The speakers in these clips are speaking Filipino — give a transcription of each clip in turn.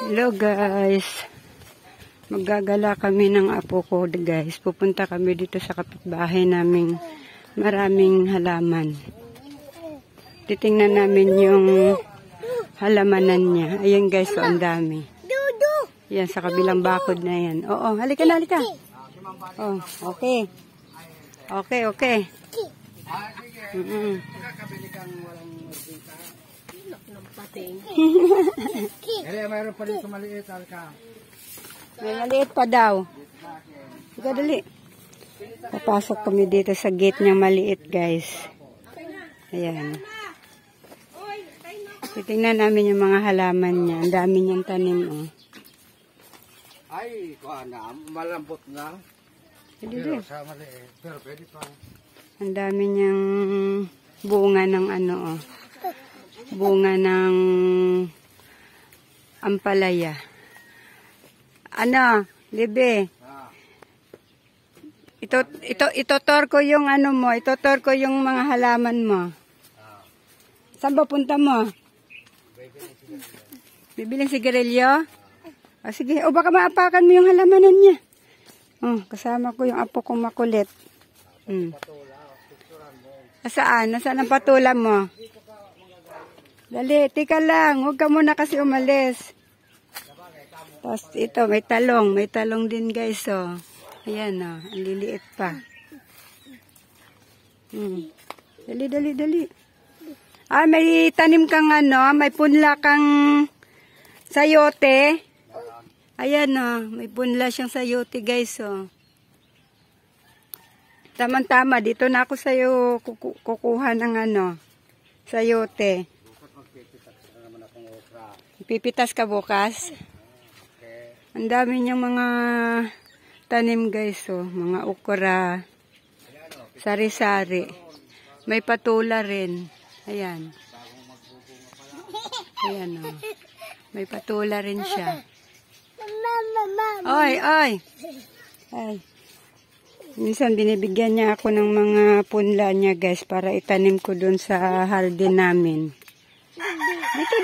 Hello guys, maggagala kami ng apo ko guys. Pupunta kami dito sa kapitbahay naming maraming halaman. Titingnan namin yung halamanan niya. Ayan guys, so ang dami. Yan sa kabilang bakod na yan. Oo, halika na, halika. Oh, okay. Okay. Mayroon pa dito maliit, Alka. May maliit pa daw. Sige, dali. Papasok kami dito sa gate niyang maliit, guys. Ayan. Titingnan namin yung mga halaman niya. Ang dami niyang tanim, oh. Ay, malambot na. Pero sa maliit. Pero pwede pa. Ang dami niyang bunga ng ano, oh. Bunga ng ampalaya. Ano, Libe? Itotor ko yung ano mo, itotor ko yung mga halaman mo. Saan ba punta mo? Bibiling sigarilyo? O sige, o baka maapakan mo yung halamanan niya. Oh, kasama ko yung apo kong makulit. Saan? Nasaan ang patula mo? Dali, tika lang. Huwag ka muna kasi umalis. Tapos ito, may talong. May talong din guys, oh. Ayan, oh. Ang liliit pa. Dali. Ah, may tanim kang ano, may punla kang sayote. Ayan, oh. May punla siyang sayote guys, oh. Tama-tama, dito na ako sa'yo kukuha ng ano, sayote. Pipitas ka bukas? Ang dami niyang mga tanim guys, oh. Mga okra, sari-sari. May patula rin. Ayan. Ayan, oh. May patula rin siya. Ay. Minsan binibigyan niya ako ng mga punla niya guys para itanim ko dun sa hardin namin.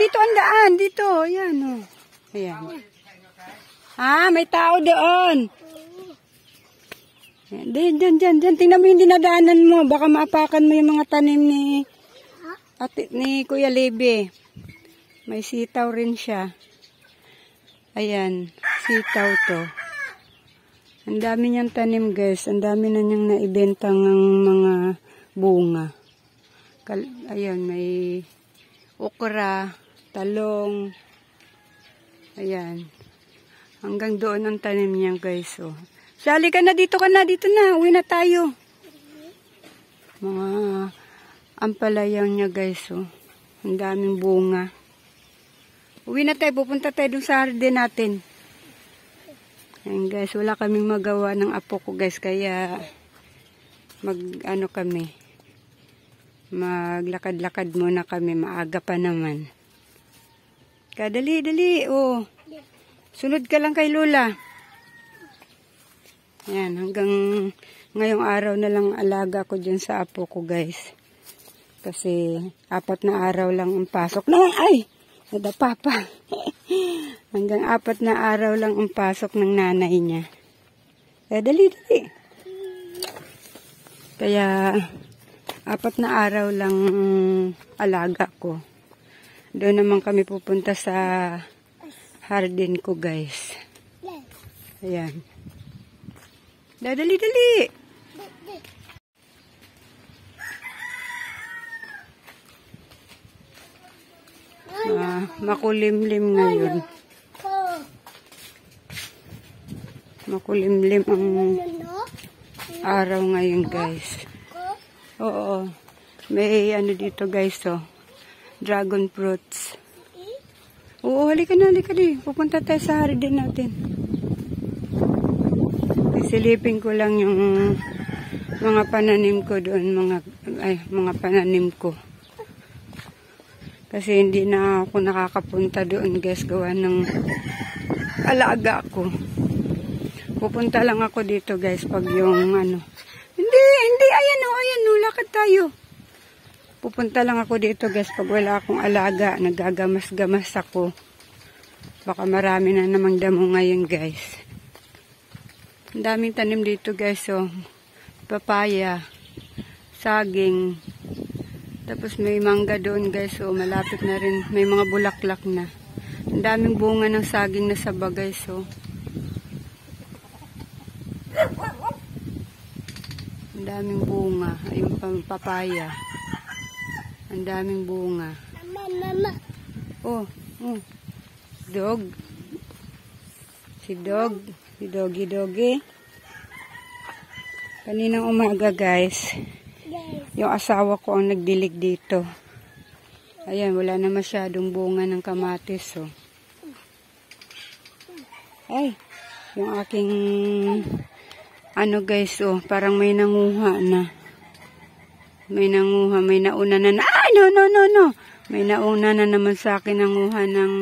Dito ang daan. Dito. Ayan, oh. Ayan. Ah, may tao doon. Diyan. Tingnan mo yung dinadaanan mo. Baka maapakan mo yung mga tanim ni Kuya Lebe. May sitaw rin siya. Ayan. Sitaw to. Ang dami niyang tanim guys. Ang dami na niyang naibenta ng mga bunga. Ayan, may okra, talong. Ayan. Hanggang doon ang tanim niya guys. Oh. Sali ka na, dito na. Uwi na tayo. Mga ampalaya niya guys. Oh. Ang daming bunga. Uwi na tayo. Pupunta tayo dun sa hardin natin. Ayan guys, wala kaming magawa ng apo ko guys. Kaya maglakad-lakad muna kami. Maaga pa naman. Dali. Oh. Sunod ka lang kay Lola. Yan, hanggang ngayong araw na lang alaga ko dyan sa apo ko guys. Kasi 4 na araw lang ang pasok. Ay! Nadapa pa. Hanggang 4 na araw lang ang pasok ng nanay niya. Dali. Kaya 4 na araw lang alaga ko. Doon naman kami pupunta sa hardin ko guys. Ayan. Dali. Makulimlim ngayon. Makulimlim ang araw ngayon guys. Oo. May ano dito guys, oh. Dragon fruits. Oo, halika di. Pupunta tayo sa hardin natin. Silipin ko lang yung mga pananim ko doon, mga pananim ko. Kasi hindi na ako nakakapunta doon guys, gawa ng alaga ko. Pupunta lang ako dito guys pag yung ano. Hindi, ayan o, lakad tayo. Pupunta lang ako dito guys pag wala akong alaga, nagagamas-gamas ako. Napakamarami na namang damo ngayon, guys. Ang daming tanim dito, guys, oh. Papaya, saging, tapos may mangga doon, guys, oh. Malapit na rin, may mga bulaklak na. Ang daming bunga ng saging na saba, guys, oh. Ang daming bunga. Ayun pa, papaya. Ang daming bunga. Mama. Oh, oh. Dog. Si Dog. Si Doggy. Kaninang umaga, guys. Yung asawa ko ang nagdilig dito. Ayan, wala na masyadong bunga ng kamatis, oh. Ay, yung aking ano, guys, oh, parang may nanguha na. May nanguha, may nauna na. Ay, no. May nauna na naman sa akin nanguha ng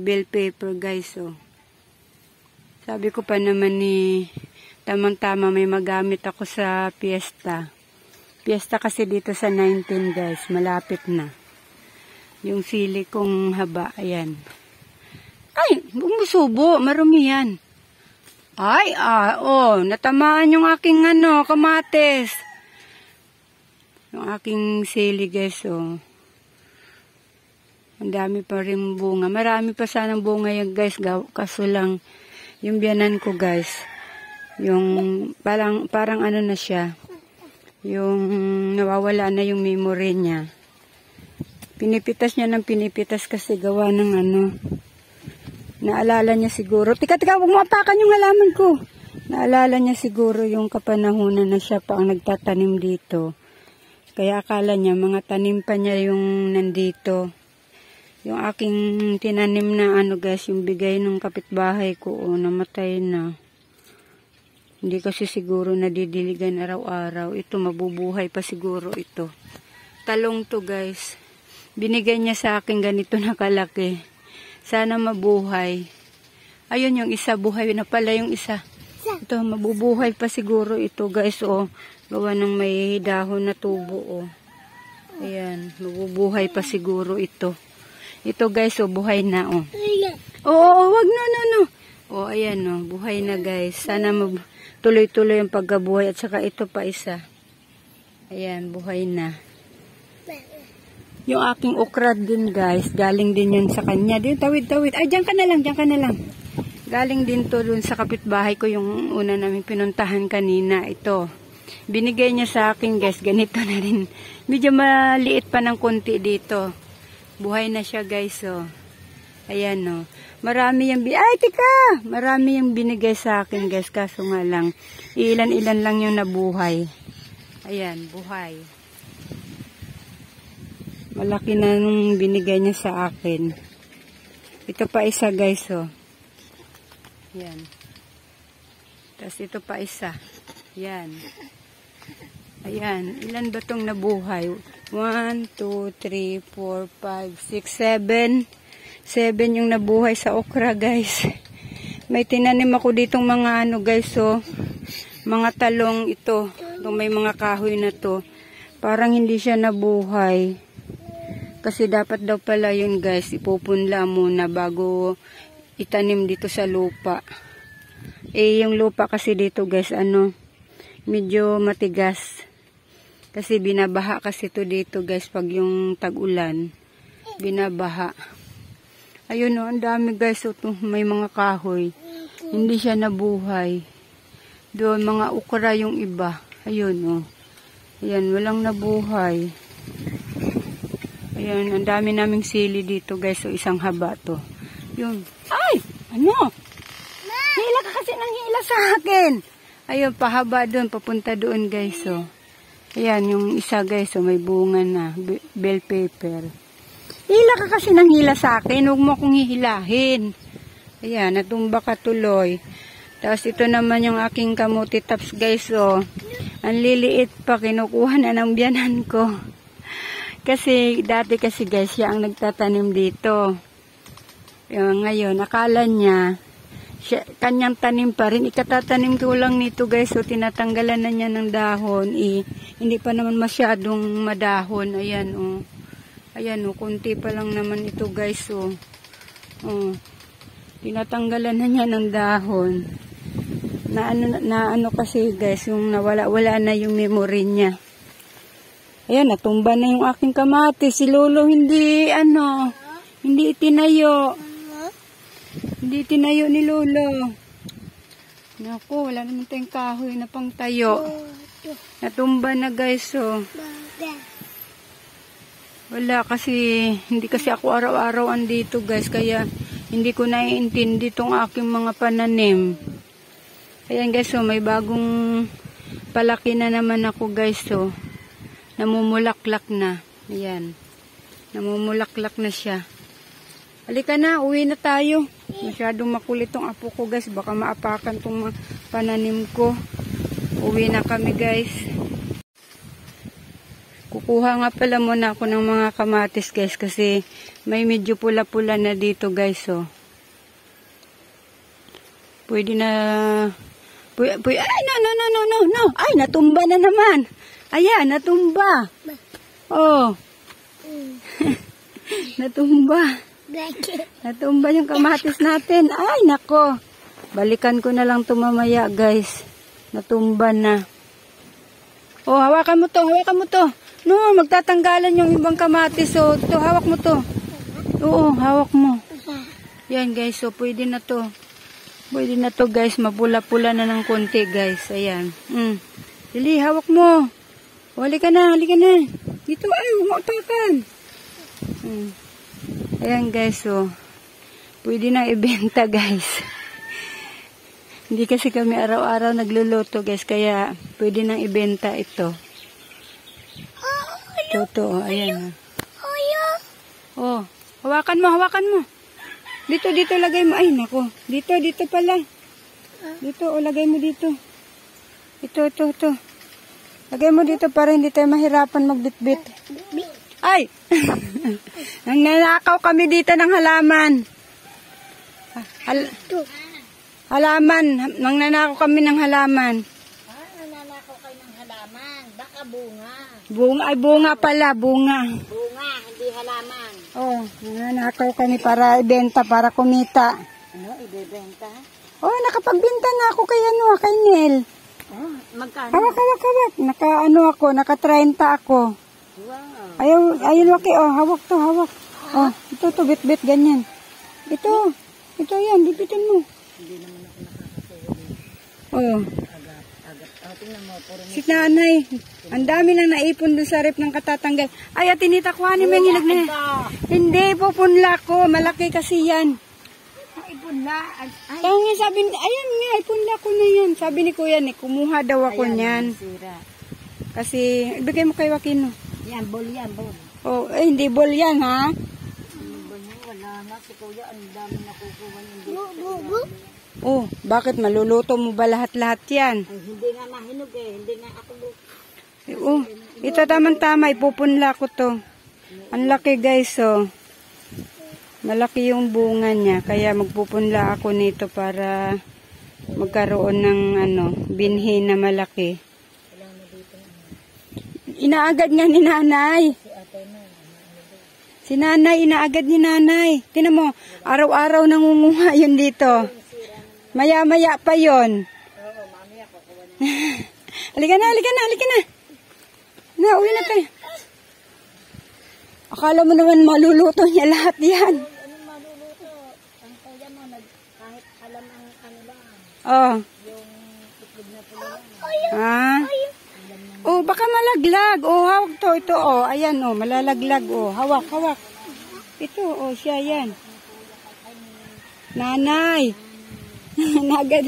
bell pepper, guys, oh. Sabi ko pa naman ni tamang-tama may magamit ako sa piyesta. Piyesta kasi dito sa 19, guys, malapit na. Yung sili kong haba, ayan. Ay, bumusubo, marumi yan. Ay, natamaan yung aking kamatis. Yung aking sili, guys, oh. Ang dami pa rin bunga. Marami pa sanang bunga yan, guys. Kaso lang, yung biyanan ko, guys, yung parang ano na siya. Yung nawawala na yung memory niya. Pinipitas niya ng pinipitas kasi gawa ng naalala niya siguro. Tika, huwag mo apakan yung halaman ko. Naalala niya siguro yung kapanahunan na siya pa ang nagtatanim dito. Kaya akala niya mga tanim pa niya yung nandito. Yung aking tinanim na guys, yung bigay ng kapitbahay ko, namatay na. Hindi kasi siguro nadidiligan araw-araw. Ito, mabubuhay pa siguro ito. Talong to, guys. Binigay niya sa akin ganito na kalaki. Sana mabuhay. Ayun yung isa, buhay na pala yung isa. Ito, mabubuhay pa siguro ito, guys, oh. Gawa ng may dahon na tubo, oh. Ayan, mabubuhay pa siguro ito. Ito, guys, oh, buhay na, oh. Wag, no. Oh, ayan, oh, buhay na, guys. Sana tuloy-tuloy ang pagkabuhay. At saka ito pa isa. Ayan, buhay na. Yung aking okra din, guys, galing din yun sa kanya. Din, tawid. Ay, dyan ka na lang. Galing din to dun sa kapitbahay ko, yung una namin pinuntahan kanina. Ito. Binigay niya sa akin, guys. Ganito na rin. Medyo maliit pa ng konti dito. Buhay na siya, guys, oh. Ayan, oh. Marami yung binigay sa akin, guys. Kaso nga lang, ilan-ilan lang yung nabuhay. Ayan, buhay. Malaki na nung binigay niya sa akin. Ito pa isa, guys, oh. Yan. Tapos ito pa isa. Yan. Ayan. Ilan ba itong nabuhay? 1, 2, 3, 4, 5, 6, 7. 7 yung nabuhay sa okra, guys. May tinanim ako ditong mga guys, oh. Mga talong ito. Itong may mga kahoy na to. Parang hindi siya nabuhay. Kasi dapat daw pala yun, guys, ipupunla muna bago itanim dito sa lupa. Yung lupa kasi dito, guys, medyo matigas. Kasi binabaha kasi to dito, guys, pag yung tag-ulan. Binabaha. Ayun, ang dami, guys, may mga kahoy. Hindi siya nabuhay. Doon, mga ukra yung iba. Ayun, Ayan, walang nabuhay. Ayan, ang dami naming sili dito, guys. So, isang haba to. Yun. Ay! Hila ka kasi nang hila sa akin. Ayun, pahaba doon. Papunta doon, guys. So, ayan, yung isa, guys. So, may bunga na. Bell pepper. Hila ka kasi nang hila sa akin. Huwag mo akong hihilahin. Ayan, natumba ka tuloy. Tapos, ito naman yung aking kamuti tops, guys. So, ang liliit pa. Kinukuha na ng biyanan ko. Kasi, dati kasi, guys, siya ang nagtatanim dito. Ngayon, akala niya, kanyang tanim pa rin. Ikatatanim ko lang nito, guys. So, tinatanggalan na niya ng dahon. Hindi pa naman masyadong madahon. Ayan, Ayan, kunti pa lang naman ito, guys. So, Oh. Tinatanggalan na niya ng dahon. Na ano kasi guys, yung nawala-wala na yung memory niya. Ayan, natumba na yung aking kamatis. Si Lolo hindi itinayo. Hindi itinayo ni Lolo. Naku, wala naman tayong kahoy na pang tayo. Natumba na guys, oh. Wala kasi, hindi kasi ako araw-araw andito guys, kaya hindi ko naiintindi itong aking mga pananim. Ayan guys, oh, may bagong palaki na naman ako guys, oh. Namumulaklak na. Ayan. Namumulaklak na siya. Halika na, uwi na tayo. Masyadong makulit tong apo ko guys. Baka maapakan tong pananim ko. Uwi na kami guys. Kukuha nga pala muna ako ng mga kamatis guys. Kasi may medyo pula-pula na dito guys. Oh. Pwede na... Ay, no. Ay, natumba na naman. Ayan, natumba. Oh. Natumba. Natumba yung kamatis natin. Ay, nako. Balikan ko na lang ito mamaya, guys. Natumba na. Oh, hawakan mo to. No, magtatanggalan yung ibang kamatis. So, ito, hawak mo to. Oo, hawak mo. Yan, guys. So, pwede na to. Pwede na to, guys. Mapula-pula na ng konti, guys. Ayan. Dili, hawak mo. Halika na. Dito, ay, umutakan. Ayan guys, so, pwede na ibenta guys. Hindi kasi kami araw-araw nagluluto guys, kaya pwede nang ibenta ito. Ito, ayan. Oh, hawakan mo. Dito lagay mo. Ay, nako. Dito pala. Dito, lagay mo dito. Ito. Lagay mo dito para hindi tayo mahirapan magbitbit. Ay! Nangnanakaw kami dito ng halaman. Halaman. Nangnanakaw kami ng halaman. Nananakaw kayo ng halaman. Baka bunga. Bunga pala, bunga. Bunga, hindi halaman. Oh, nananakaw kami para ibenta, para kumita. Ano, ibebenta? Oh, nakapagbenta na ako kay Nel. Oh, magkano? Hawak. Naka 30 ako. Wow. Ayun, okay, oh, hawak to. Oh, ito, bit-bit, ganyan. Ito yan, bibitin mo. Hindi naman ako nakakasuhuli. Oh. Agad. Tingnan mo, puro Si nanay, ang dami na naipon dun sa rep ng katatanggal. Ay, Tinita, kuhanin mo yung hinog na yan. Hindi, pupunla ko. Malaki kasi yan. Ipunla. Kaya nga sabi, ayan nga, ipunla ko na yan. Sabi ni Kuya, kumuha daw ako niyan. Sira. Kasi, ibigay mo kay Wakino. Yan, bol. Oh, hindi ball yan, ha? Wala na. Si Kuya, ang dami nakukuha ng Oh, bakit maluluto mo ba lahat-lahat yan? Ay, hindi nga mahinog eh. Hindi nga ako. Oh, ito tamang-tama, ipupunla ko to. Ang laki guys, oh. Malaki yung bunga niya, kaya magpupunla ako nito para magkaroon ng binhi na malaki. Inaagad nga ni nanay. Si nanay, inaagad ni nanay. Tingnan mo, araw-araw nangunguha yun dito. Maya-maya pa yun. Halika na. Uwi na tayo. Akala mo naman maluluto niya lahat yan. Ano maluluto? Ang Kuya mo, kahit alam ang lang. Oh. Yung itlog na pula lang. Ha? Oh, baka malaglag. Oh, hawak to. Ito, oh. Ayan, oh. Malalaglag, oh. Hawak. Ito, oh. Siya, yan. Nanay. Nagad.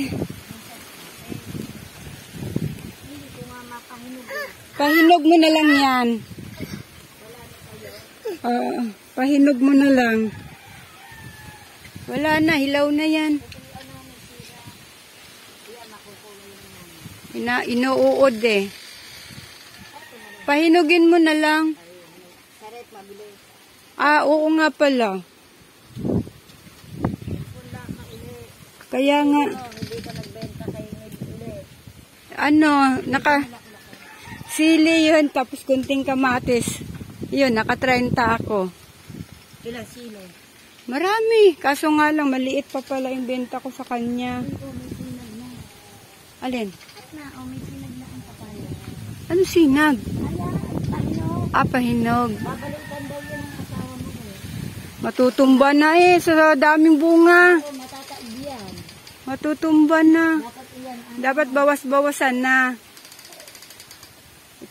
Pahinog mo na lang yan. Pahinog mo na lang. Wala na. Hilaw na yan. Inuud eh. Pahinugin mo na lang. Oo nga pala. Kaya nga. Sili yun, tapos kunting kamatis. Yun, naka 30 ako. Ilang sili? Marami. Kaso nga lang, maliit pa pala yung benta ko sa kanya. Oh, may sinag na. Alin? May sinag na ang papaya. Ano sinag? Pahinog. Pahinog. Babalikan daw yan ang asawa mo eh. Matutumba na sa daming bunga. Oo, matataib yan. Matutumba na. Dapat iyan ang Dapat bawas-bawasan na.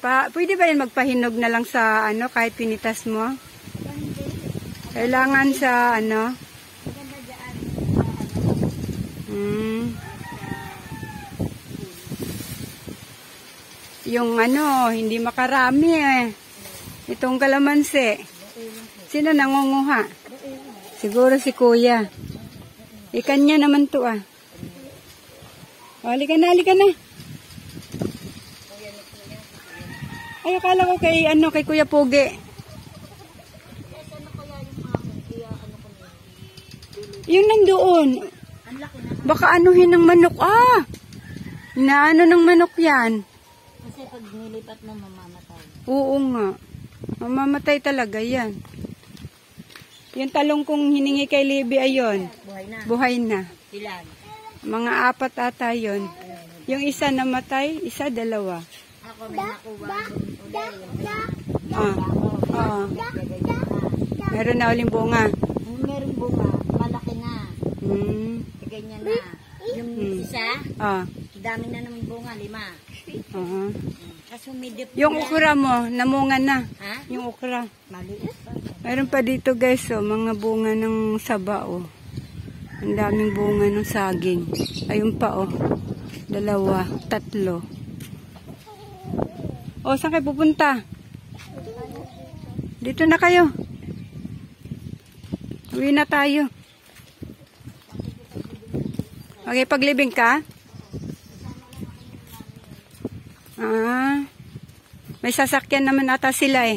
Pwede ba yan magpahinog na lang sa kahit pinitas mo? Kailangan sa maganda dyan. Yung hindi makarami Itong kalamansi. Sino nangunguha? Siguro si kuya. Ikanya naman to halika na, halika na. Ay, akala ko kay Kuya Pugi. Yung nandoon. Baka anuhin ng manok. Inaano ng manok yan. Kasi pag nilipat mo, mamamatay. Oo nga. Mamamatay talaga yan. Yung talong kong hiningi kay Libby ayon. Buhay na. Buhay na. Ilan? Mga 4 ata yun. Yung isa namatay, isa 2. Ako may nakuha. Meron na uling bunga. Meron bunga. Malaki na. Ganyan na. Yung isa, dami na ng bunga. 5. Kaso medyo Yung okra mo, namunga na. Ha? Yung okra. Maliit. Meron pa dito guys, mga bunga ng saba. Ang daming bunga ng saging. Ayun pa 2, 3. Saan kayo pupunta? Dito na kayo. Uwi na tayo. Okay, paglibing ka? May sasakyan naman ata sila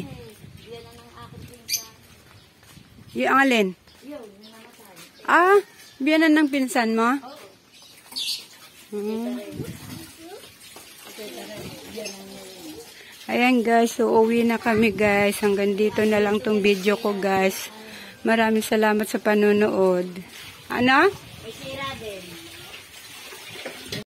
Yung alin? Biyanan ng pinsan mo? Ayan guys, uuwi na kami guys. Hanggang dito na lang tong video ko guys. Maraming salamat sa panonood. Ano?